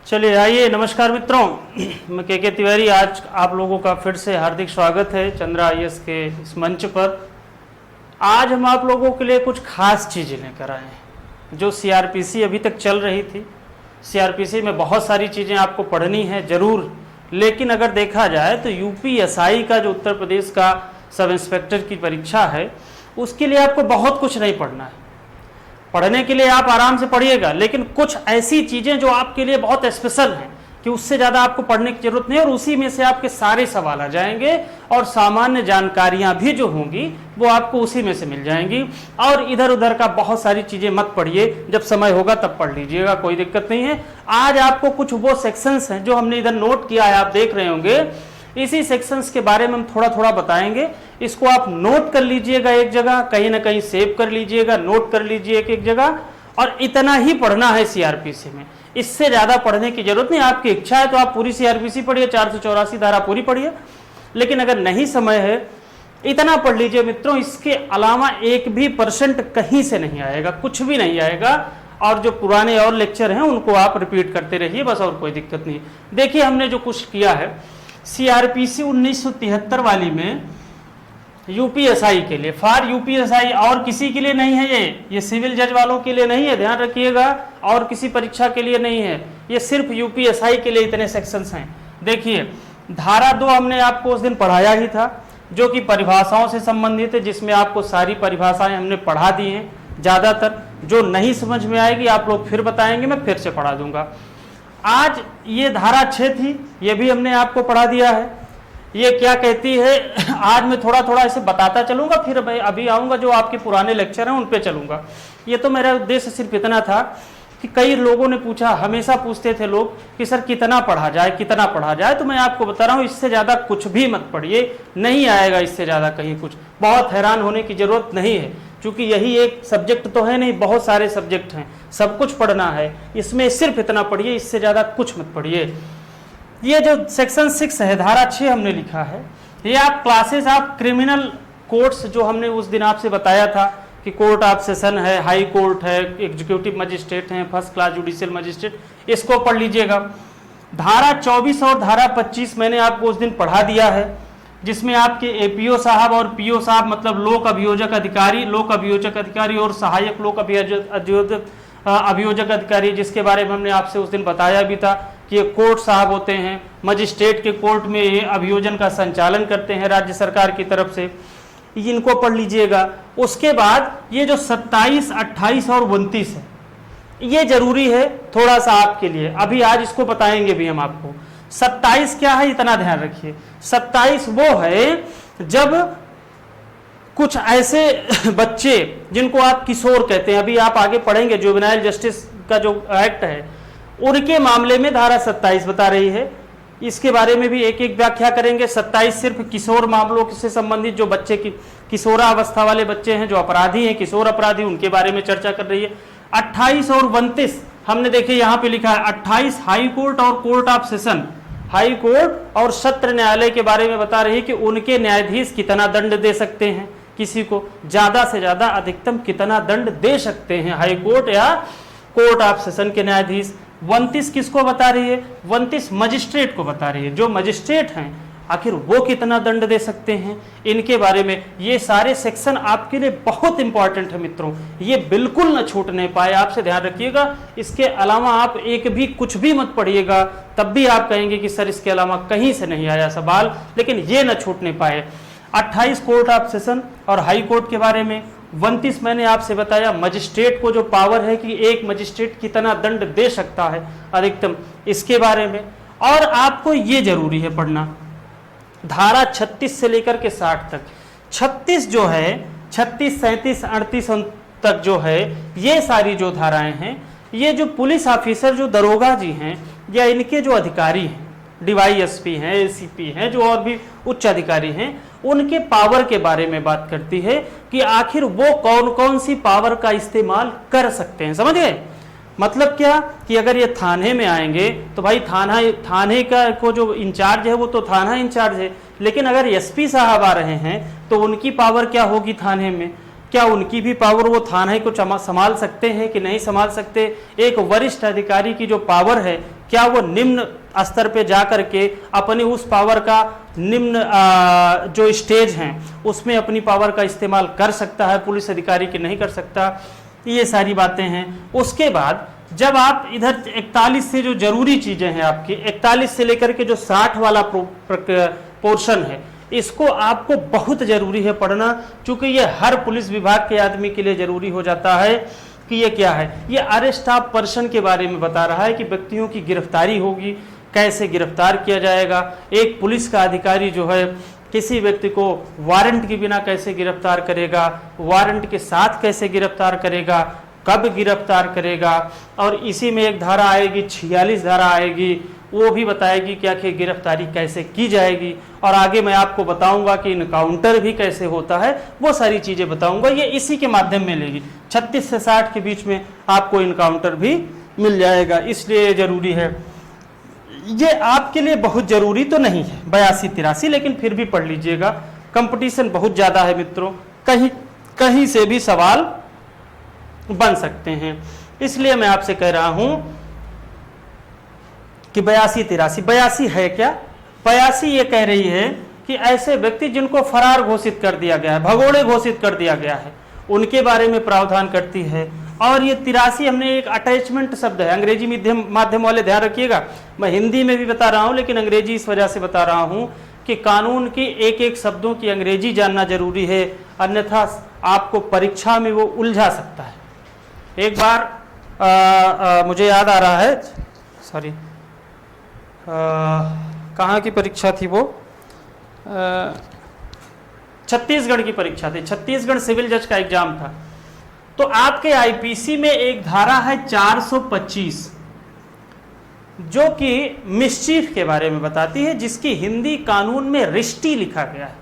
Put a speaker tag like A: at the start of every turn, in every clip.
A: चलिए आइए, नमस्कार मित्रों, मैं के तिवारी। आज आप लोगों का फिर से हार्दिक स्वागत है चंद्रा आईएएस के इस मंच पर। आज हम आप लोगों के लिए कुछ खास चीज़ें लेकर आए हैं। जो सीआरपीसी अभी तक चल रही थी, सीआरपीसी में बहुत सारी चीज़ें आपको पढ़नी है ज़रूर, लेकिन अगर देखा जाए तो यूपीएसआई का जो उत्तर प्रदेश का सब इंस्पेक्टर की परीक्षा है, उसके लिए आपको बहुत कुछ नहीं पढ़ना है। पढ़ने के लिए आप आराम से पढ़िएगा, लेकिन कुछ ऐसी चीज़ें जो आपके लिए बहुत स्पेशल हैं कि उससे ज़्यादा आपको पढ़ने की जरूरत नहीं है, और उसी में से आपके सारे सवाल आ जाएंगे और सामान्य जानकारियां भी जो होंगी वो आपको उसी में से मिल जाएंगी। और इधर उधर का बहुत सारी चीज़ें मत पढ़िए, जब समय होगा तब पढ़ लीजिएगा, कोई दिक्कत नहीं है। आज आपको कुछ वो सेक्शंस हैं जो हमने इधर नोट किया है, आप देख रहे होंगे, इसी सेक्शंस के बारे में हम थोड़ा थोड़ा बताएंगे। इसको आप नोट कर लीजिएगा एक जगह, कहीं ना कहीं सेव कर लीजिएगा, नोट कर लीजिए एक जगह, और इतना ही पढ़ना है सीआरपीसी में। इससे ज़्यादा पढ़ने की जरूरत नहीं। आपकी इच्छा है तो आप पूरी सीआरपीसी पढ़िए, 484 धारा पूरी पढ़िए, लेकिन अगर नहीं समय है इतना पढ़ लीजिए मित्रों। इसके अलावा 1% भी कहीं से नहीं आएगा, कुछ भी नहीं आएगा। और जो पुराने और लेक्चर हैं उनको आप रिपीट करते रहिए बस, और कोई दिक्कत नहीं। देखिए हमने जो कुछ किया है सीआरपीसी 1973 वाली में यूपीएसआई के लिए, फॉर यूपीएसआई, और किसी के लिए नहीं है ये सिविल जज वालों के लिए नहीं है, ध्यान रखिएगा, और किसी परीक्षा के लिए नहीं है, ये सिर्फ यूपीएसआई के लिए इतने सेक्शंस हैं। देखिए धारा 2 हमने आपको उस दिन पढ़ाया ही था, जो कि परिभाषाओं से संबंधित है, जिसमें आपको सारी परिभाषाएं हमने पढ़ा दी हैं। ज़्यादातर जो नहीं समझ में आएगी आप लोग फिर बताएंगे, मैं फिर से पढ़ा दूंगा। आज ये धारा 6 थी, ये भी हमने आपको पढ़ा दिया है। ये क्या कहती है, आज मैं थोड़ा थोड़ा इसे बताता चलूंगा, फिर मैं अभी आऊँगा जो आपके पुराने लेक्चर हैं उन पे चलूंगा। ये तो मेरा उद्देश्य सिर्फ इतना था कि कई लोगों ने पूछा, हमेशा पूछते थे लोग कि सर कितना पढ़ा जाए, कितना पढ़ा जाए। तो मैं आपको बता रहा हूँ, इससे ज़्यादा कुछ भी मत पढ़िए, नहीं आएगा इससे ज़्यादा कहीं कुछ। बहुत हैरान होने की ज़रूरत नहीं है, क्योंकि यही एक सब्जेक्ट तो है नहीं, बहुत सारे सब्जेक्ट हैं, सब कुछ पढ़ना है। इसमें सिर्फ इतना पढ़िए, इससे ज़्यादा कुछ मत पढ़िए। ये जो सेक्शन 6 है, धारा 6 हमने लिखा है, ये आप क्लासेस आप क्रिमिनल कोर्ट्स जो हमने उस दिन आपसे बताया था कि कोर्ट ऑफ सेशन है, हाई कोर्ट है, एग्जीक्यूटिव मजिस्ट्रेट हैं, फर्स्ट क्लास जुडिशियल मजिस्ट्रेट, इसको पढ़ लीजिएगा। धारा 24 और धारा 25 मैंने आपको उस दिन पढ़ा दिया है, जिसमें आपके एपीओ साहब और पीओ साहब, मतलब लोक अभियोजक अधिकारी और सहायक लोक अभियोजक अधिकारी, जिसके बारे में हमने आपसे उस दिन बताया भी था कि ये कोर्ट साहब होते हैं, मजिस्ट्रेट के कोर्ट में ये अभियोजन का संचालन करते हैं राज्य सरकार की तरफ से, इनको पढ़ लीजिएगा। उसके बाद ये जो 27, 28 और 29 है, ये जरूरी है थोड़ा सा आपके लिए, अभी आज इसको बताएंगे भी हम आपको। 27 क्या है, इतना ध्यान रखिए। 27 वो है जब कुछ ऐसे बच्चे जिनको आप किशोर कहते हैं, अभी आप आगे पढ़ेंगे, जुवेनाइल जस्टिस का जो एक्ट है उनके मामले में धारा 27 बता रही है। इसके बारे में भी एक एक व्याख्या करेंगे। 27 सिर्फ किशोर मामलों से संबंधित, जो बच्चे की किशोरावस्था वाले बच्चे हैं, जो अपराधी हैं, किशोर अपराधी, उनके बारे में चर्चा कर रही है। 28 और 29 हमने देखे यहाँ पे लिखा है। 28 हाई कोर्ट और court of session, high court और सत्र न्यायालय के बारे में बता रही है कि उनके न्यायाधीश कितना दंड दे सकते हैं, किसी को ज्यादा से ज्यादा अधिकतम कितना दंड दे सकते हैं हाई कोर्ट या कोर्ट ऑफ सेशन के न्यायाधीश। 29 किसको बता रही है, 29 मजिस्ट्रेट को बता रही है, जो मजिस्ट्रेट हैं आखिर वो कितना दंड दे सकते हैं, इनके बारे में। ये सारे सेक्शन आपके लिए बहुत इंपॉर्टेंट है मित्रों, ये बिल्कुल न छूटने पाए, आपसे ध्यान रखिएगा। इसके अलावा आप एक भी कुछ भी मत पढ़िएगा, तब भी आप कहेंगे कि सर इसके अलावा कहीं से नहीं आया सवाल, लेकिन ये न छूटने पाए। 28 कोर्ट ऑफ सेशन और हाई कोर्ट के बारे में। 29 मैंने आपसे बताया मजिस्ट्रेट को जो पावर है कि एक मजिस्ट्रेट कितना दंड दे सकता है अधिकतम, इसके बारे में। और आपको ये जरूरी है पढ़ना धारा 36 से लेकर के 60 तक। 36 जो है, 36, 37, 38 तक जो है, ये सारी जो धाराएं हैं, ये जो पुलिस ऑफिसर, जो दरोगा जी हैं या इनके जो अधिकारी हैं, डीवाईएसपी हैं, एसीपी हैं, जो और भी उच्च अधिकारी हैं, उनके पावर के बारे में बात करती है कि आखिर वो कौन कौन सी पावर का इस्तेमाल कर सकते हैं। समझ गए? मतलब क्या कि अगर ये थाने में आएंगे तो भाई थाने का को जो इंचार्ज है वो तो थाना इंचार्ज है, लेकिन अगर एसपी साहब आ रहे हैं तो उनकी पावर क्या होगी थाने में, क्या उनकी भी पावर वो थाने को संभाल सकते हैं कि नहीं संभाल सकते? एक वरिष्ठ अधिकारी की जो पावर है, क्या वो निम्न स्तर पे जा करके अपनी उस पावर का निम्न जो स्टेज हैं उसमें अपनी पावर का इस्तेमाल कर सकता है पुलिस अधिकारी की नहीं कर सकता? ये सारी बातें हैं। उसके बाद जब आप इधर 41 से जो जरूरी चीजें हैं आपकी, 41 से लेकर के जो 60 वाला पोर्शन है, इसको आपको बहुत जरूरी है पढ़ना, क्योंकि ये हर पुलिस विभाग के आदमी के लिए जरूरी हो जाता है कि ये क्या है। ये अरेस्ट ऑफ पर्सन के बारे में बता रहा है कि व्यक्तियों की गिरफ्तारी होगी, कैसे गिरफ्तार किया जाएगा, एक पुलिस का अधिकारी जो है किसी व्यक्ति को वारंट के बिना कैसे गिरफ्तार करेगा, वारंट के साथ कैसे गिरफ्तार करेगा, कब गिरफ्तार करेगा, और इसी में एक धारा आएगी 46 धारा आएगी, वो भी बताएगी कि आखिर गिरफ्तारी कैसे की जाएगी। और आगे मैं आपको बताऊंगा कि इनकाउंटर भी कैसे होता है, वो सारी चीजें बताऊंगा। ये इसी के माध्यम में लेगी। 36 से 60 के बीच में आपको इनकाउंटर भी मिल जाएगा, इसलिए ये जरूरी है। ये आपके लिए बहुत जरूरी तो नहीं है 82-83, लेकिन फिर भी पढ़ लीजिएगा। कंपटीशन बहुत ज्यादा है मित्रों, कहीं कहीं से भी सवाल बन सकते हैं, इसलिए मैं आपसे कह रहा हूं कि 82-83 है क्या? 82 ये कह रही है कि ऐसे व्यक्ति जिनको फरार घोषित कर दिया गया है, भगोड़े घोषित कर दिया गया है, उनके बारे में प्रावधान करती है। और ये 83 हमने एक अटैचमेंट शब्द है, अंग्रेजी माध्यम वाले ध्यान रखिएगा, मैं हिंदी में भी बता रहा हूं लेकिन अंग्रेजी इस वजह से बता रहा हूं कि कानून की एक एक शब्दों की अंग्रेजी जानना जरूरी है, अन्यथा आपको परीक्षा में वो उलझा सकता है। एक बार मुझे याद आ रहा है, सॉरी कहाँ की परीक्षा थी वो, छत्तीसगढ़ की परीक्षा थी, छत्तीसगढ़ सिविल जज का एग्जाम था। तो आपके आईपीसी में एक धारा है 425 जो कि मिसचीफ के बारे में बताती है, जिसकी हिंदी कानून में रिष्टी लिखा गया है।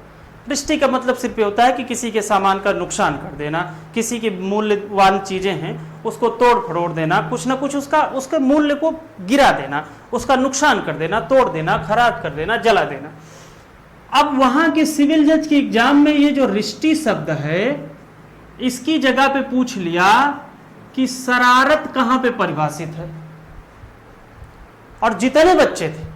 A: रिष्टी का मतलब सिर्फ ये होता है कि किसी के सामान का नुकसान कर देना, किसी की मूल्यवान चीजें हैं उसको तोड़ फड़ोड़ देना, कुछ ना कुछ उसके मूल्य को गिरा देना, उसका नुकसान कर देना, तोड़ देना, खराब कर देना, जला देना। अब वहां के सिविल जज के एग्जाम में ये जो रिष्टी शब्द है, इसकी जगह पे पूछ लिया कि शरारत कहां पे परिभाषित है। और जितने बच्चे थे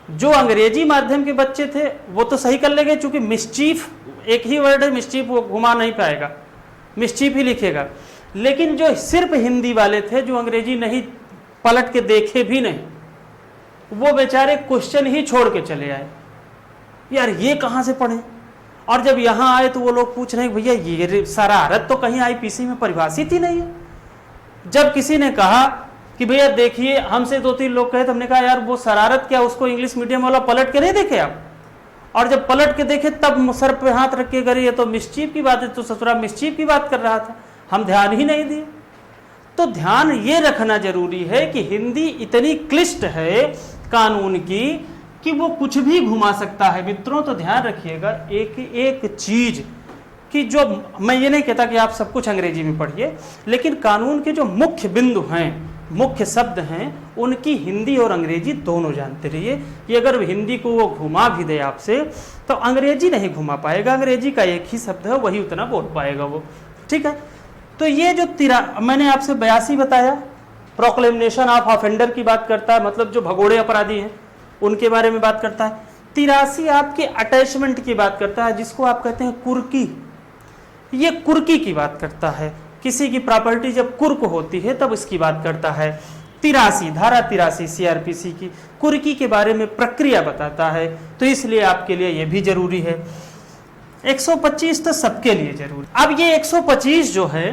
A: जो अंग्रेजी माध्यम के बच्चे थे वो तो सही कर लेंगे, क्योंकि मिसचीफ एक ही वर्ड है, मिसचीफ वो घुमा नहीं पाएगा, मिसचीफ ही लिखेगा। लेकिन जो सिर्फ हिंदी वाले थे, जो अंग्रेजी नहीं पलट के देखे भी नहीं, वो बेचारे क्वेश्चन ही छोड़ के चले आए, यार ये कहां से पढ़े। और जब यहां आए तो वो लोग पूछ रहे हैं भैया ये शरारत तो कहीं आईपीसी में परिभाषित ही नहीं है। जब किसी ने कहा कि भैया देखिए, हमसे 2-3 लोग कहे तो हमने कहा यार वो शरारत क्या, उसको इंग्लिश मीडियम वाला पलट के नहीं देखे आप? और जब पलट के देखे तब सर पे हाथ रख के करे ये तो मिसचीफ की बात है, तो ससुरा मिसचीफ की बात कर रहा था, हम ध्यान ही नहीं दिए। तो ध्यान ये रखना जरूरी है कि हिंदी इतनी क्लिष्ट है कानून की कि वो कुछ भी घुमा सकता है मित्रों। तो ध्यान रखिएगा एक एक चीज कि जो, मैं ये नहीं कहता कि आप सब कुछ अंग्रेजी में पढ़िए, लेकिन कानून के जो मुख्य बिंदु हैं, मुख्य शब्द हैं, उनकी हिंदी और अंग्रेजी दोनों जानते रहिए। कि अगर हिंदी को वो घुमा भी दे आपसे तो अंग्रेजी नहीं घुमा पाएगा, अंग्रेजी का एक ही शब्द है वही उतना बोल पाएगा वो, ठीक है। तो ये जो मैंने आपसे 82 बताया, प्रोक्लेमेशन ऑफ ऑफेंडर की बात करता है, मतलब जो भगोड़े अपराधी हैं उनके बारे में बात करता है। 83 आपके अटैचमेंट की बात करता है, जिसको आप कहते हैं कुर्की। ये कुर्की की बात करता है, किसी की प्रॉपर्टी जब कुर्क होती है तब इसकी बात करता है। 83 धारा 83 सीआरपीसी की कुर्की के बारे में प्रक्रिया बताता है, तो इसलिए आपके लिए यह भी जरूरी है। 125 तो सबके लिए जरूरी। अब ये 125 जो है,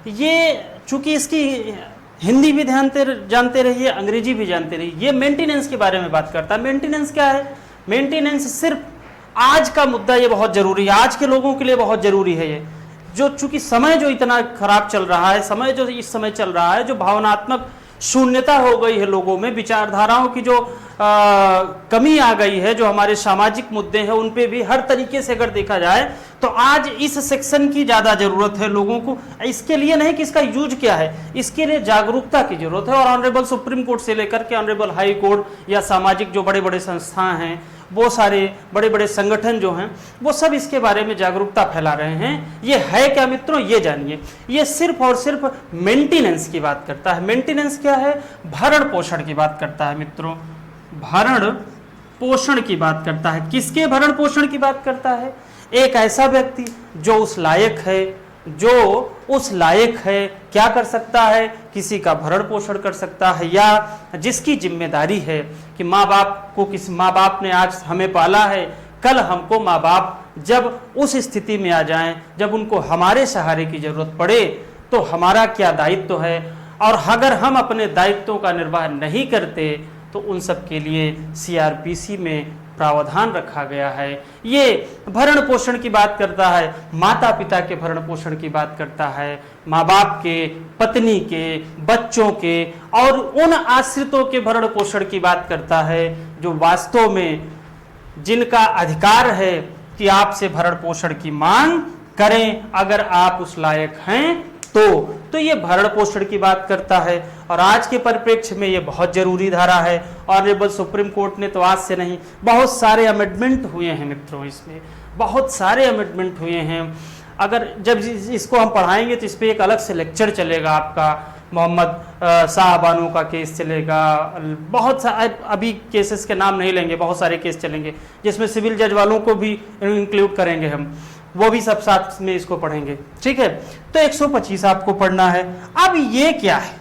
A: ये चूंकि इसकी हिंदी भी जानते रहिए, अंग्रेजी भी जानते रहिए, ये मेंटेनेंस के बारे में बात करता है। मेंटेनेंस क्या है? मेंटेनेंस सिर्फ आज का मुद्दा, ये बहुत जरूरी है, आज के लोगों के लिए बहुत जरूरी है ये, जो चूंकि समय जो इतना खराब चल रहा है, समय जो इस समय चल रहा है, जो भावनात्मक शून्यता हो गई है लोगों में, विचारधाराओं की जो कमी आ गई है, जो हमारे सामाजिक मुद्दे हैं उन पे भी हर तरीके से अगर देखा जाए तो आज इस सेक्शन की ज़्यादा ज़रूरत है लोगों को। इसके लिए नहीं कि इसका यूज क्या है, इसके लिए जागरूकता की जरूरत है। और ऑनरेबल सुप्रीम कोर्ट से लेकर के ऑनरेबल हाई कोर्ट या सामाजिक जो बड़े बड़े संस्थान हैं वो सारे बड़े बड़े संगठन जो हैं वो सब इसके बारे में जागरूकता फैला रहे हैं। ये है क्या मित्रों, ये जानिए। ये सिर्फ और सिर्फ मेंटेनेंस की बात करता है। मेंटेनेंस क्या है? भरण पोषण की बात करता है मित्रों, भरण पोषण की बात करता है। किसके भरण पोषण की बात करता है? एक ऐसा व्यक्ति जो उस लायक है, क्या कर सकता है? किसी का भरण पोषण कर सकता है, या जिसकी जिम्मेदारी है कि माँ बाप ने आज हमें पाला है, कल हमको माँ बाप जब उस स्थिति में आ जाएं, जब उनको हमारे सहारे की जरूरत पड़े, तो हमारा क्या दायित्व है, और अगर हम अपने दायित्वों का निर्वाह नहीं करते तो उन सब के लिए CRPC में प्रावधान रखा गया है। ये भरण पोषण की बात करता है, माता पिता के भरण पोषण की बात करता है, माँ बाप के, पत्नी के, बच्चों के और उन आश्रितों के भरण पोषण की बात करता है जो वास्तव में जिनका अधिकार है कि आपसे भरण पोषण की मांग करें अगर आप उस लायक हैं तो ये भरण पोषण की बात करता है। और आज के परिप्रेक्ष्य में ये बहुत जरूरी धारा है। ऑनरेबल सुप्रीम कोर्ट ने तो आज से नहीं, बहुत सारे अमेंडमेंट हुए हैं मित्रों, इसमें बहुत सारे अमेंडमेंट हुए हैं। अगर जब इसको हम पढ़ाएंगे तो इस पर एक अलग से लेक्चर चलेगा आपका। मोहम्मद साहबानों का केस चलेगा, बहुत अभी केसेस के नाम नहीं लेंगे, बहुत सारे केस चलेंगे जिसमें सिविल जज वालों को भी इंक्लूड करेंगे हम, वो भी सब साथ में इसको पढ़ेंगे, ठीक है। तो 125 आपको पढ़ना है। अब ये क्या है?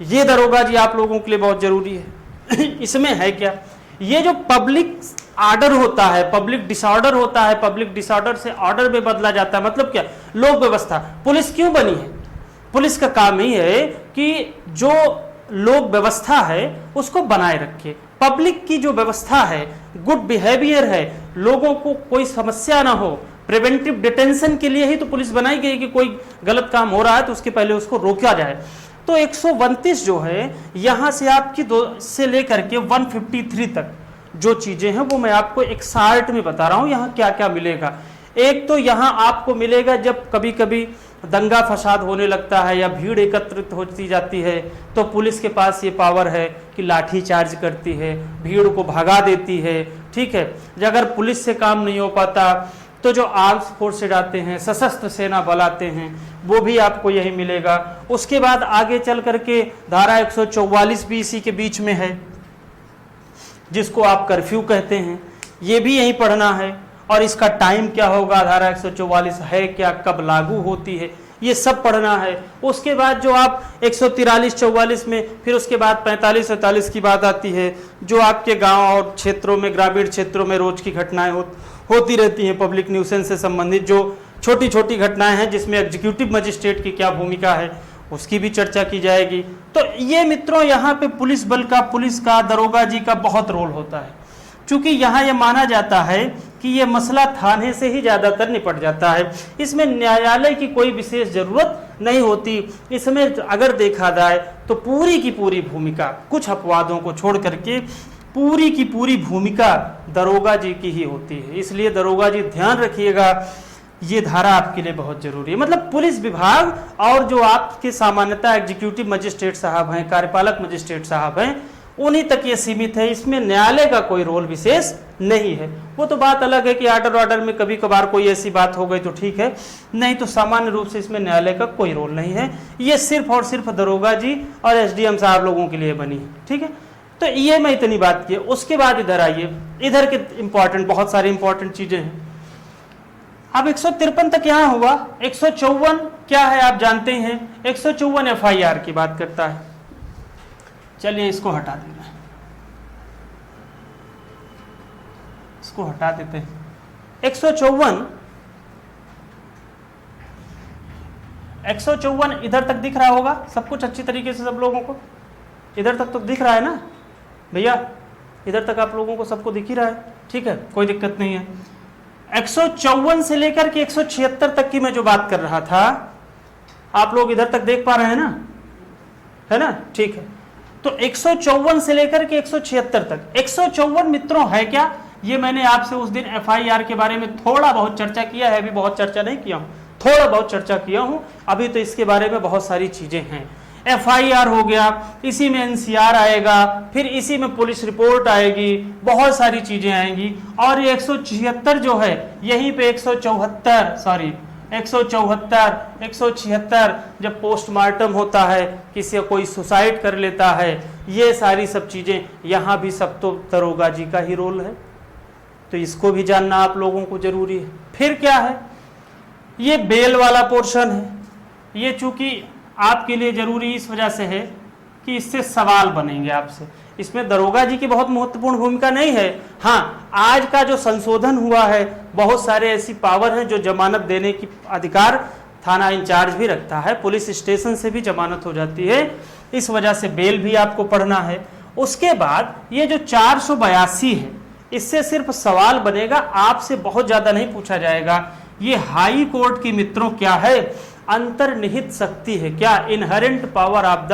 A: ये दरोगा जी आप लोगों के लिए बहुत जरूरी है। इसमें है क्या? ये जो पब्लिक आर्डर होता है, पब्लिक डिसऑर्डर होता है, पब्लिक डिसऑर्डर से ऑर्डर में बदला जाता है, मतलब क्या? लोक व्यवस्था। पुलिस क्यों बनी है? पुलिस का काम ही है कि जो लोक व्यवस्था है उसको बनाए रखे। पब्लिक की जो व्यवस्था है, गुड बिहेवियर है, लोगों को कोई समस्या ना हो, प्रिवेंटिव डिटेंशन के लिए ही तो पुलिस बनाई गई कि कोई गलत काम हो रहा है तो उसके पहले उसको रोका जाए। तो 129 जो है यहां से आपकी 2 से लेकर के 153 तक जो चीजें हैं वो मैं आपको एक शार्ट में बता रहा हूं। यहां क्या क्या मिलेगा? एक तो यहां आपको मिलेगा जब कभी कभी दंगा फसाद होने लगता है या भीड़ एकत्रित होती जाती है तो पुलिस के पास ये पावर है कि लाठी चार्ज करती है, भीड़ को भगा देती है, ठीक है। अगर पुलिस से काम नहीं हो पाता तो जो आर्म्स फोर्सेज आते हैं, सशस्त्र सेना बल आते हैं, वो भी आपको यही मिलेगा। उसके बाद आगे चल करके धारा 144 भी इसी के बीच में है जिसको आप कर्फ्यू कहते हैं, ये भी यही पढ़ना है। और इसका टाइम क्या होगा, धारा 144 है क्या, कब लागू होती है, ये सब पढ़ना है। उसके बाद जो आप 143-44 में फिर उसके बाद 45-47 की बात आती है जो आपके गांव और क्षेत्रों में, ग्रामीण क्षेत्रों में रोज की घटनाएं होती रहती हैं, पब्लिक न्यूसेंस से संबंधित जो छोटी छोटी घटनाएं हैं जिसमें एग्जीक्यूटिव मजिस्ट्रेट की क्या भूमिका है उसकी भी चर्चा की जाएगी। तो ये मित्रों यहाँ पे पुलिस बल का, पुलिस का, दरोगा जी का बहुत रोल होता है, क्योंकि यहाँ ये माना जाता है कि ये मसला थाने से ही ज़्यादातर निपट जाता है। इसमें न्यायालय की कोई विशेष जरूरत नहीं होती। इसमें अगर देखा जाए तो पूरी की पूरी भूमिका, कुछ अपवादों को छोड़ करके पूरी की पूरी भूमिका दरोगा जी की ही होती है। इसलिए दरोगा जी ध्यान रखिएगा, ये धारा आपके लिए बहुत जरूरी है। मतलब पुलिस विभाग और जो आपके सामान्यतः एग्जीक्यूटिव मजिस्ट्रेट साहब हैं, कार्यपालक मजिस्ट्रेट साहब हैं, उन्हीं तक ये सीमित है। इसमें न्यायालय का कोई रोल विशेष नहीं है। वो तो बात अलग है कि ऑर्डर में कभी कभार कोई ऐसी बात हो गई तो ठीक है, नहीं तो सामान्य रूप से इसमें न्यायालय का कोई रोल नहीं है। ये सिर्फ और सिर्फ दरोगा जी और SDM साहब लोगों के लिए बनी है, ठीक है। तो ये मैं इतनी बात की। उसके बाद इधर आइए, इधर के इंपॉर्टेंट, बहुत सारी इंपॉर्टेंट चीजें हैं। अब 153 तक यहाँ हुआ। 154 क्या है आप जानते हैं? 154 FIR की बात करता है। चलिए इसको हटा देना, इसको हटा देते हैं। 154 इधर तक दिख रहा होगा सब कुछ अच्छी तरीके से, सब लोगों को इधर तक तो दिख रहा है ना भैया? इधर तक आप लोगों को सबको दिख ही रहा है, ठीक है, कोई दिक्कत नहीं है। 154 से लेकर के 176 तक की मैं जो बात कर रहा था, आप लोग इधर तक देख पा रहे हैं ना, है ना? ठीक है। तो 154 से लेकर के 176 तक, 154 मित्रों है क्या? ये मैंने आपसे उस दिन FIR के बारे में थोड़ा बहुत चर्चा किया है, अभी बहुत चर्चा नहीं किया हूं, थोड़ा बहुत चर्चा किया हूं। अभी तो इसके बारे में बहुत सारी चीजें हैं। FIR हो गया, इसी में NCR आएगा, फिर इसी में पुलिस रिपोर्ट आएगी, बहुत सारी चीजें आएंगी। और ये 176 जो है यहीं पे 174 जब पोस्टमार्टम होता है, किसी कोई सुसाइड कर लेता है, ये सारी सब चीजें यहाँ भी सब तो दरोगा जी का ही रोल है। तो इसको भी जानना आप लोगों को जरूरी है। फिर क्या है, ये बेल वाला पोर्शन है। ये चूंकि आपके लिए जरूरी इस वजह से है कि इससे सवाल बनेंगे आपसे। इसमें दरोगा जी की बहुत महत्वपूर्ण भूमिका नहीं है। हाँ, आज का जो संशोधन हुआ है, बहुत सारे ऐसी पावर हैं जो जमानत देने की अधिकार थाना इंचार्ज भी रखता है, पुलिस स्टेशन से भी जमानत हो जाती है, इस वजह से बेल भी आपको पढ़ना है। उसके बाद ये जो 482 है, इससे सिर्फ सवाल बनेगा, आपसे बहुत ज्यादा नहीं पूछा जाएगा। ये हाई कोर्ट की मित्रों क्या है, अंतर्निहित शक्ति है। क्या, inherent power of the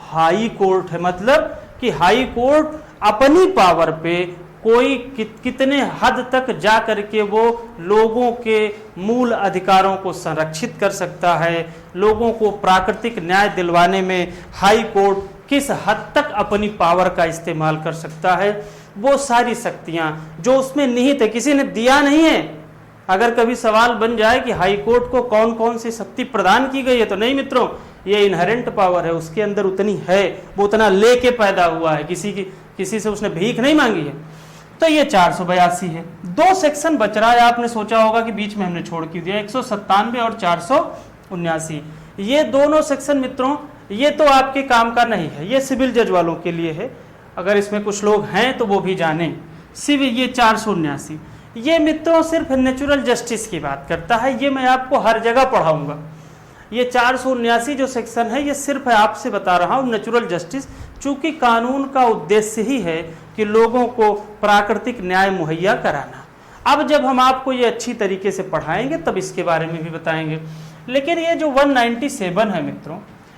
A: high court है। मतलब कि हाई कोर्ट अपनी पावर पे कोई कितने हद तक जा करके वो लोगों के मूल अधिकारों को संरक्षित कर सकता है, लोगों को प्राकृतिक न्याय दिलवाने में हाई कोर्ट किस हद तक अपनी पावर का इस्तेमाल कर सकता है, वो सारी शक्तियां जो उसमें निहित है, किसी ने दिया नहीं है। अगर कभी सवाल बन जाए कि हाई कोर्ट को कौन कौन सी शक्ति प्रदान की गई है, तो नहीं मित्रों, ये इनहेरेंट पावर है, उसके अंदर उतनी है, वो उतना लेके पैदा हुआ है, किसी से उसने भीख नहीं मांगी है। तो ये 482 है। 2 सेक्शन बच रहा है, आपने सोचा होगा कि बीच में हमने छोड़ क्यों दिया, 197 और 479। ये दोनों सेक्शन मित्रों, ये तो आपके काम का नहीं है, ये सिविल जज वालों के लिए है। अगर इसमें कुछ लोग हैं तो वो भी जाने। सिविल ये 479, ये मित्रों सिर्फ नेचुरल जस्टिस की बात करता है, ये मैं आपको हर जगह पढ़ाऊंगा। ये 479 जो सेक्शन है, ये सिर्फ आपसे बता रहा हूँ नेचुरल जस्टिस, चूंकि कानून का उद्देश्य ही है कि लोगों को प्राकृतिक न्याय मुहैया कराना। अब जब हम आपको ये अच्छी तरीके से पढ़ाएंगे तब इसके बारे में भी बताएंगे। लेकिन ये जो 197 है मित्रों,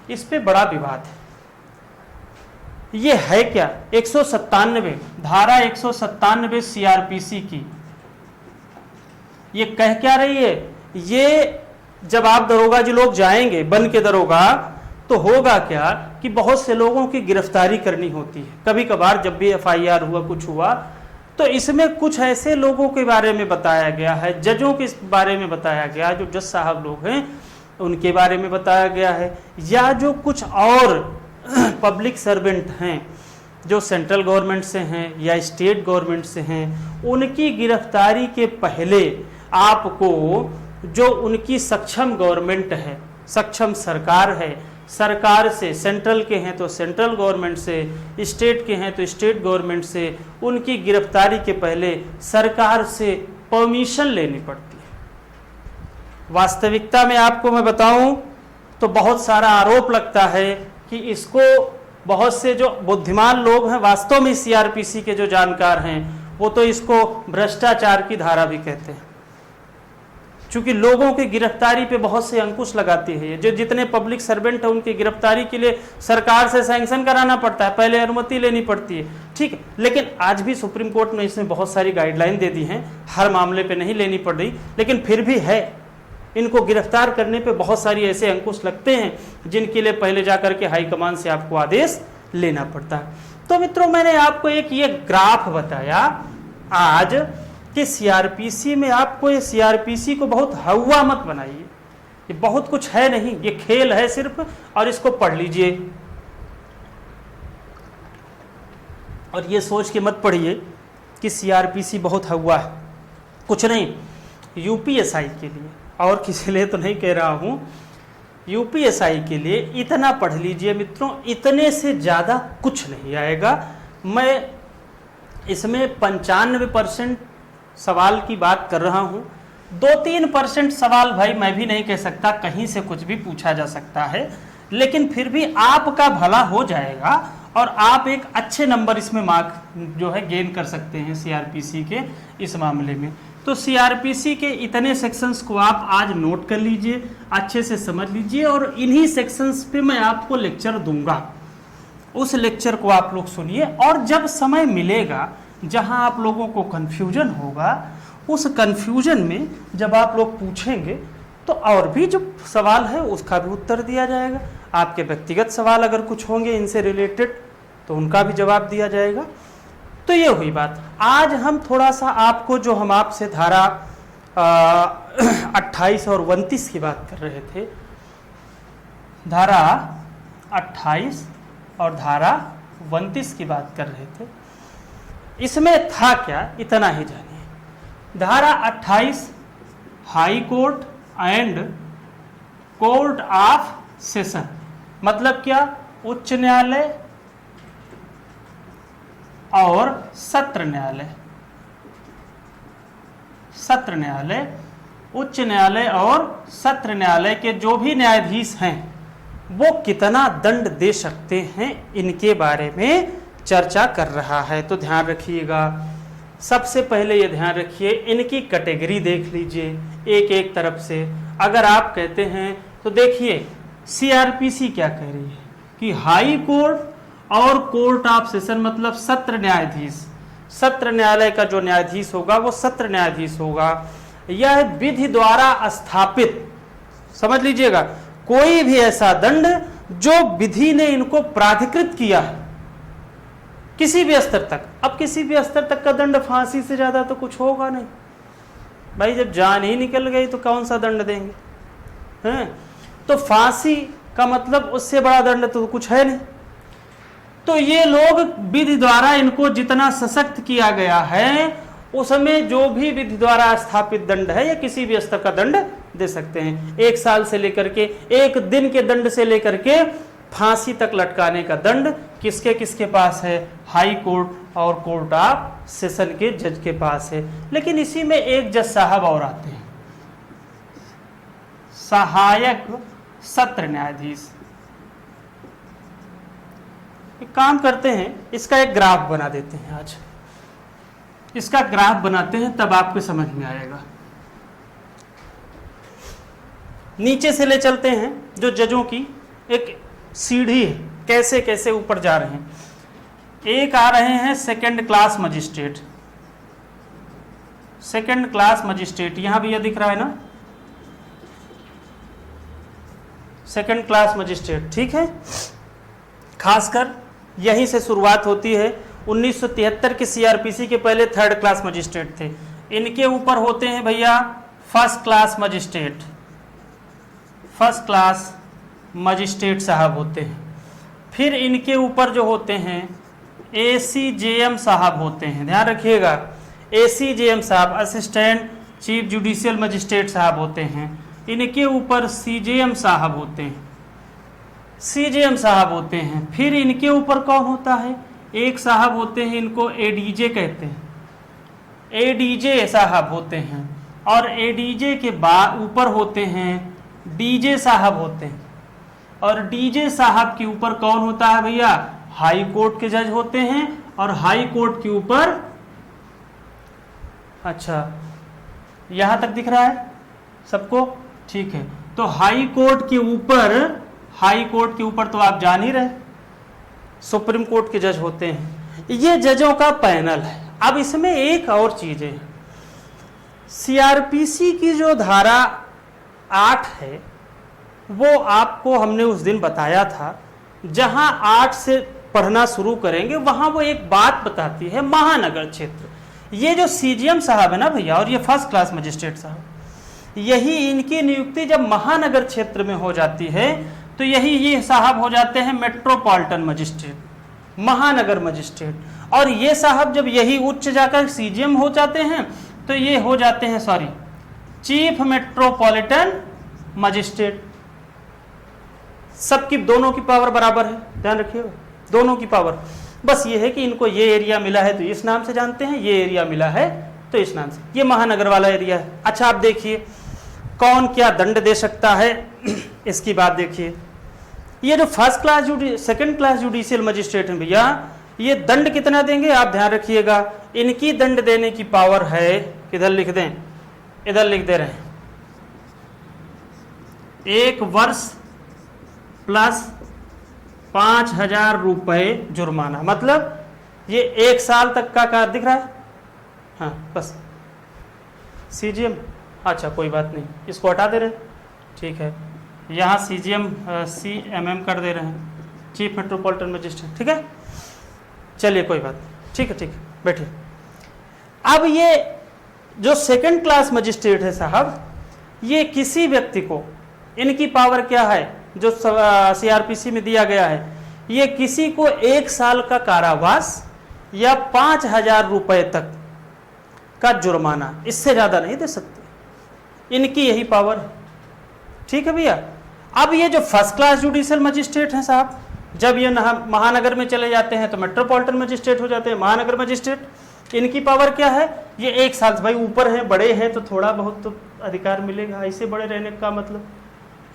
A: इस पे बड़ा विवाद है। ये है क्या, 197 धारा 197 CRPC की, ये कह क्या रही है। ये जब आप दरोगा जी लोग जाएंगे बन के दरोगा, तो होगा क्या कि बहुत से लोगों की गिरफ्तारी करनी होती है। कभी कभार जब भी FIR हुआ, कुछ हुआ, तो इसमें कुछ ऐसे लोगों के बारे में बताया गया है, जजों के बारे में बताया गया है, जो जज साहब लोग हैं उनके बारे में बताया गया है, या जो कुछ और पब्लिक सर्वेंट हैं जो सेंट्रल गवर्नमेंट से हैं या स्टेट गवर्नमेंट से हैं, उनकी गिरफ्तारी के पहले आपको जो उनकी सक्षम गवर्नमेंट है, सक्षम सरकार है, सरकार से, सेंट्रल के हैं तो सेंट्रल गवर्नमेंट से, स्टेट के हैं तो स्टेट गवर्नमेंट से, उनकी गिरफ्तारी के पहले सरकार से परमिशन लेनी पड़ती है। वास्तविकता में आपको मैं बताऊं तो बहुत सारा आरोप लगता है कि इसको बहुत से जो बुद्धिमान लोग हैं, वास्तव में CRPC के जो जानकार हैं, वो तो इसको भ्रष्टाचार की धारा भी कहते हैं। चूंकि लोगों की गिरफ्तारी पे बहुत से अंकुश लगाती है, जो जितने पब्लिक सर्वेंट है उनकी गिरफ्तारी के लिए सरकार से सैंक्शन कराना पड़ता है, पहले अनुमति लेनी पड़ती है, ठीक है। लेकिन आज भी सुप्रीम कोर्ट ने इसमें बहुत सारी गाइडलाइन दे दी हैं, हर मामले पे नहीं लेनी पड़ रही, लेकिन फिर भी है, इनको गिरफ्तार करने पे बहुत सारी ऐसे अंकुश लगते हैं जिनके लिए पहले जाकर के हाईकमान से आपको आदेश लेना पड़ता है। तो मित्रों, मैंने आपको एक ये ग्राफ बताया आज कि CRPC में, आपको ये CRPC को बहुत हवा मत बनाइए, ये बहुत कुछ है नहीं, ये खेल है सिर्फ, और इसको पढ़ लीजिए और ये सोच के मत पढ़िए कि CRPC बहुत हवा है, कुछ नहीं। UPSI के लिए, और किसी लिए तो नहीं कह रहा हूं, UPSI के लिए इतना पढ़ लीजिए मित्रों, इतने से ज़्यादा कुछ नहीं आएगा। मैं इसमें 95% सवाल की बात कर रहा हूं, 2-3% सवाल भाई मैं भी नहीं कह सकता, कहीं से कुछ भी पूछा जा सकता है, लेकिन फिर भी आपका भला हो जाएगा और आप एक अच्छे नंबर इसमें मार्क जो है गेन कर सकते हैं CRPC के इस मामले में। तो CRPC के इतने सेक्शंस को आप आज नोट कर लीजिए, अच्छे से समझ लीजिए, और इन्हीं सेक्शंस पे मैं आपको लेक्चर दूंगा, उस लेक्चर को आप लोग सुनिए। और जब समय मिलेगा जहां आप लोगों को कन्फ्यूजन होगा, उस कन्फ्यूजन में जब आप लोग पूछेंगे तो और भी जो सवाल है उसका भी उत्तर दिया जाएगा। आपके व्यक्तिगत सवाल अगर कुछ होंगे इनसे रिलेटेड तो उनका भी जवाब दिया जाएगा। तो ये हुई बात। आज हम थोड़ा सा आपको जो हम आपसे धारा 28 और 29 की बात कर रहे थे, धारा 28 और धारा 29 की बात कर रहे थे, इसमें था क्या इतना ही जानिए। धारा 28 high court and court of session, मतलब क्या, उच्च न्यायालय और सत्र न्यायालय, सत्र न्यायालय, उच्च न्यायालय और सत्र न्यायालय के जो भी न्यायाधीश हैं वो कितना दंड दे सकते हैं, इनके बारे में चर्चा कर रहा है। तो ध्यान रखिएगा, सबसे पहले ये ध्यान रखिए, इनकी कैटेगरी देख लीजिए एक एक तरफ से। अगर आप कहते हैं तो देखिए सीआरपीसी क्या कह रही है कि हाई कोर्ट और कोर्ट ऑफ सेशन मतलब सत्र न्यायाधीश, सत्र न्यायालय का जो न्यायाधीश होगा वो सत्र न्यायाधीश होगा। यह विधि द्वारा स्थापित, समझ लीजिएगा, कोई भी ऐसा दंड जो विधि ने इनको प्राधिकृत किया है किसी भी स्तर तक। अब किसी भी स्तर तक का दंड फांसी से ज्यादा तो कुछ होगा नहीं भाई, जब जान ही निकल गई तो कौन सा दंड देंगे हैं। तो फांसी का मतलब उससे बड़ा दंड तो कुछ है नहीं। तो ये लोग विधि द्वारा इनको जितना सशक्त किया गया है उसमें जो भी विधि द्वारा स्थापित दंड है या किसी भी स्तर का दंड दे सकते हैं। 1 साल से लेकर के 1 दिन के दंड से लेकर के फांसी तक लटकाने का दंड किसके किसके पास है, हाई कोर्ट और कोर्ट ऑफ सेशन के जज के पास है। लेकिन इसी में एक जज साहब और आते हैं, सहायक सत्र न्यायाधीश। एक काम करते हैं, इसका एक ग्राफ बना देते हैं, आज इसका ग्राफ बनाते हैं तब आपको समझ में आएगा। नीचे से ले चलते हैं, जो जजों की एक सीढ़ी है, कैसे कैसे ऊपर जा रहे हैं। एक आ रहे हैं second class magistrate, second class magistrate, यहां भी यह दिख रहा है ना, सेकंड क्लास मजिस्ट्रेट, ठीक है। खासकर यहीं से शुरुआत होती है। 1973 के सीआरपीसी के पहले थर्ड क्लास मजिस्ट्रेट थे, इनके ऊपर होते हैं भैया first class magistrate, first class magistrate साहब होते हैं। फिर इनके ऊपर जो होते हैं एसीजेएम साहब होते हैं, ध्यान रखिएगा, एसीजेएम साहब असिस्टेंट चीफ जुडिशियल मजिस्ट्रेट साहब होते हैं। इनके ऊपर सीजेएम साहब होते हैं, सीजेएम साहब होते हैं। फिर इनके ऊपर कौन होता है, एक साहब होते हैं, इनको एडीजे कहते हैं, एडीजे साहब होते हैं। और एडीजे के बाद ऊपर होते हैं डीजे साहब होते हैं। और डीजे साहब के ऊपर कौन होता है भैया, हाई कोर्ट के जज होते हैं। और हाई कोर्ट के ऊपर, अच्छा यहां तक दिख रहा है सबको, ठीक है। तो हाई कोर्ट के ऊपर, हाई कोर्ट के ऊपर तो आप जान ही रहे सुप्रीम कोर्ट के जज होते हैं। ये जजों का पैनल है। अब इसमें एक और चीज है, सीआरपीसी की जो धारा 8 है वो आपको हमने उस दिन बताया था, जहां 8 से पढ़ना शुरू करेंगे वहां वो एक बात बताती है, महानगर क्षेत्र। ये जो सीजीएम साहब है ना भैया, और ये फर्स्ट क्लास मजिस्ट्रेट साहब, यही इनकी नियुक्ति जब महानगर क्षेत्र में हो जाती है तो यही ये साहब हो जाते हैं मेट्रोपॉलिटन मजिस्ट्रेट, महानगर मजिस्ट्रेट। और ये साहब जब यही उच्च जाकर सीजीएम हो जाते हैं तो ये हो जाते हैं, सॉरी, चीफ मेट्रोपॉलिटन मजिस्ट्रेट। सबकी, दोनों की पावर बराबर है, ध्यान रखिएगा, दोनों की पावर। बस ये है कि इनको ये एरिया मिला है तो इस नाम से जानते हैं, ये एरिया मिला है तो इस नाम से। ये महानगर वाला एरिया है। अच्छा, आप देखिए कौन क्या दंड दे सकता है, इसकी बात देखिए। ये जो first class second class judicial magistrate हैं भैया, ये दंड कितना देंगे आप ध्यान रखिएगा। इनकी दंड देने की पावर है, किधर लिख दें, इधर लिख दे रहे हैं, 1 वर्ष प्लस 5,000 रुपए जुर्माना। मतलब ये 1 साल तक का दिख रहा है, हाँ बस सीजीएम, अच्छा कोई बात नहीं, इसको हटा दे रहे हैं, ठीक है। यहाँ CGM CMM कर दे रहे हैं, चीफ मेट्रोपॉलिटन मजिस्ट्रेट। ठीक है, चलिए कोई बात, ठीक है बैठिए। अब ये जो सेकंड क्लास मजिस्ट्रेट है साहब, ये किसी व्यक्ति को, इनकी पावर क्या है जो CRPC में दिया गया है, ये किसी को 1 साल का कारावास या 5,000 रुपए तक का जुर्माना, इससे ज्यादा नहीं दे सकते, इनकी यही पावर है। ठीक है भैया। अब ये जो फर्स्ट क्लास जुडिशियल मजिस्ट्रेट हैं साहब, जब ये महानगर में चले जाते हैं तो मेट्रोपॉलिटन मजिस्ट्रेट हो जाते हैं, महानगर मजिस्ट्रेट, इनकी पावर क्या है, ये 1 साल, भाई ऊपर हैं, बड़े हैं तो थोड़ा बहुत तो अधिकार मिलेगा, ऐसे बड़े रहने का मतलब,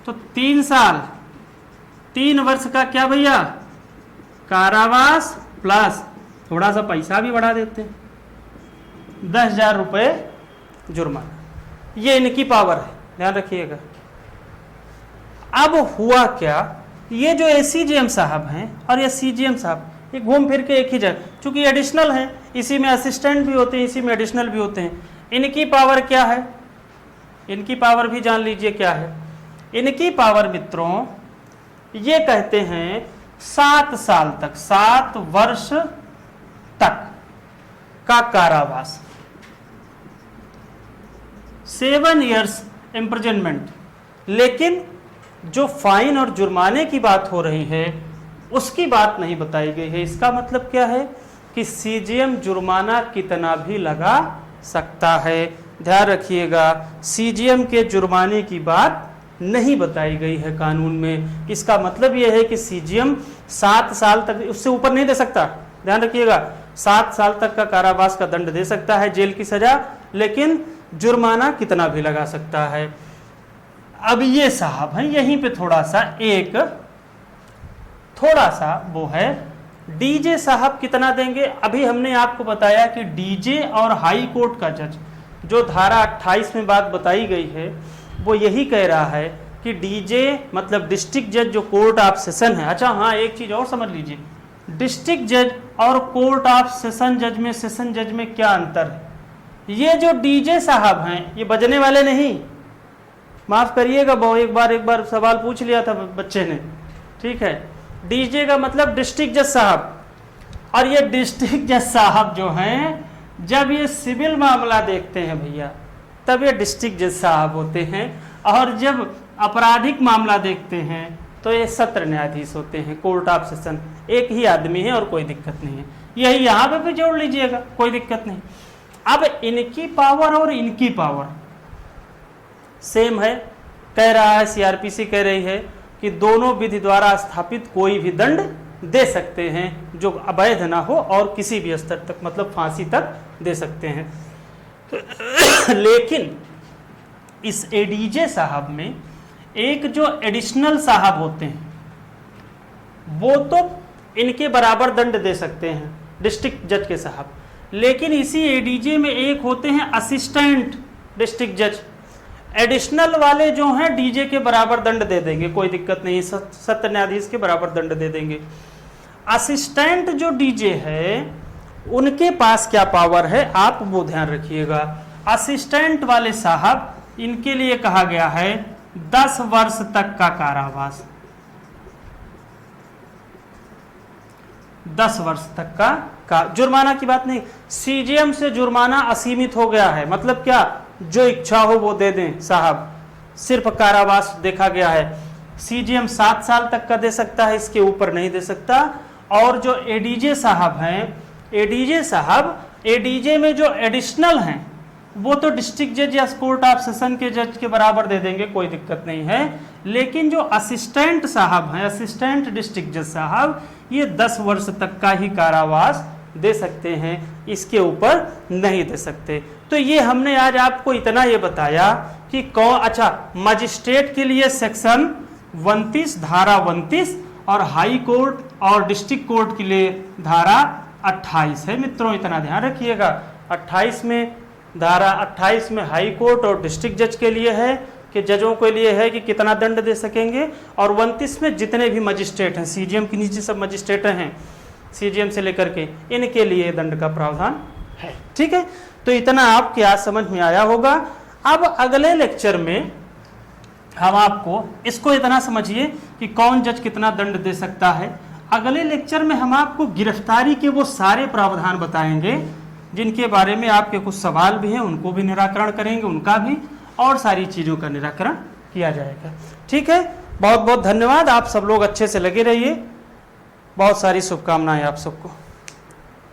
A: तो 3 साल 3 वर्ष का क्या भैया, कारावास प्लस थोड़ा सा पैसा भी बढ़ा देते हैं, 10,000 रुपए जुर्माना, ये इनकी पावर है, ध्यान रखिएगा। अब हुआ क्या, ये जो ACGM साहब हैं और ये CGM साहब, ये घूम फिर के एक ही जगह, चूंकि एडिशनल हैं, इसी में असिस्टेंट भी होते हैं, इसी में एडिशनल भी होते हैं, इनकी पावर क्या है, इनकी पावर भी जान लीजिए क्या है। इनकी पावर मित्रों, ये कहते हैं 7 साल तक, 7 वर्ष तक का कारावास, 7 years इम्प्रिजनमेंट। लेकिन जो फाइन और जुर्माने की बात हो रही है उसकी बात नहीं बताई गई है। इसका मतलब क्या है कि CGM जुर्माना कितना भी लगा सकता है, ध्यान रखिएगा, CGM के जुर्माने की बात नहीं बताई गई है कानून में। इसका मतलब यह है कि CGM 7 साल तक, उससे ऊपर नहीं दे सकता, ध्यान रखिएगा, 7 साल तक का कारावास का दंड दे सकता है, जेल की सजा, लेकिन जुर्माना कितना भी लगा सकता है। अब ये साहब हैं, यहीं पे थोड़ा सा वो है, DJ साहब कितना देंगे। अभी हमने आपको बताया कि DJ और हाई कोर्ट का जज, जो धारा 28 में बात बताई गई है, वो यही कह रहा है कि DJ मतलब डिस्ट्रिक्ट जज जो कोर्ट ऑफ सेशन है। अच्छा हाँ, एक चीज और समझ लीजिए, डिस्ट्रिक्ट जज और कोर्ट ऑफ सेशन जज में, सेशन जज में क्या अंतर है। ये जो DJ साहब हैं, ये बजने वाले नहीं, माफ करिएगा, वो एक बार सवाल पूछ लिया था बच्चे ने, ठीक है। DJ का मतलब डिस्ट्रिक्ट जज साहब, और ये डिस्ट्रिक्ट जज साहब जो हैं, जब ये सिविल मामला देखते हैं भैया, तब ये डिस्ट्रिक्ट जज साहब होते हैं, और जब आपराधिक मामला देखते हैं तो ये सत्र न्यायाधीश होते हैं, कोर्ट ऑफ सेशन। एक ही आदमी है और कोई दिक्कत नहीं है, यही यहाँ पे भी जोड़ लीजिएगा, कोई दिक्कत नहीं। अब इनकी पावर और इनकी पावर सेम है, कह रहा है CRPC कह रही है कि दोनों विधि द्वारा स्थापित कोई भी दंड दे सकते हैं जो अवैध ना हो, और किसी भी स्तर तक, मतलब फांसी तक दे सकते हैं। लेकिन इस ADJ साहब में एक जो एडिशनल साहब होते हैं, वो तो इनके बराबर दंड दे सकते हैं, डिस्ट्रिक्ट जज के साहब, लेकिन इसी ADJ में एक होते हैं असिस्टेंट डिस्ट्रिक्ट जज। एडिशनल वाले जो हैं DJ के बराबर दंड दे देंगे, कोई दिक्कत नहीं, सत्र न्यायाधीश के बराबर दंड दे देंगे। असिस्टेंट जो DJ है, उनके पास क्या पावर है, आप वो ध्यान रखिएगा। असिस्टेंट वाले साहब, इनके लिए कहा गया है 10 वर्ष तक का कारावास, 10 वर्ष तक का जुर्माना की बात नहीं। CGM से जुर्माना असीमित हो गया है, मतलब क्या, जो इच्छा हो वो दे दें साहब, सिर्फ कारावास देखा गया है। CGM 7 साल तक का दे सकता है, इसके ऊपर नहीं दे सकता। और जो ADJ साहब हैं, ADJ साहब, ADJ में जो एडिशनल हैं, वो तो डिस्ट्रिक्ट जज या कोर्ट ऑफ सेशन के जज के बराबर दे देंगे, कोई दिक्कत नहीं है। लेकिन जो असिस्टेंट साहब हैं, असिस्टेंट डिस्ट्रिक्ट जज साहब, ये 10 वर्ष तक का ही कारावास दे सकते हैं, इसके ऊपर नहीं दे सकते। तो ये हमने आज आपको इतना ये बताया कि कौन, अच्छा, मजिस्ट्रेट के लिए सेक्शन 29 धारा 29 और हाई कोर्ट और डिस्ट्रिक्ट कोर्ट के लिए धारा 28 है मित्रों, इतना ध्यान रखिएगा। 28 में, धारा 28 में हाई कोर्ट और डिस्ट्रिक्ट जज के लिए है कि जजों के लिए है कि कितना दंड दे सकेंगे, और 29 में जितने भी मजिस्ट्रेट हैं, CGM के नीचे सब मजिस्ट्रेट हैं, CGM से लेकर के, इनके लिए दंड का प्रावधान है। ठीक है, तो इतना आपके आज समझ में आया होगा। अब अगले लेक्चर में हम आपको इसको इतना समझिए कि कौन जज कितना दंड दे सकता है। अगले लेक्चर में हम आपको गिरफ्तारी के वो सारे प्रावधान बताएंगे जिनके बारे में आपके कुछ सवाल भी हैं, उनको भी निराकरण करेंगे, उनका भी, और सारी चीज़ों का निराकरण किया जाएगा। ठीक है, बहुत बहुत धन्यवाद। आप सब लोग अच्छे से लगे रहिए। बहुत सारी शुभकामनाएं आप सबको।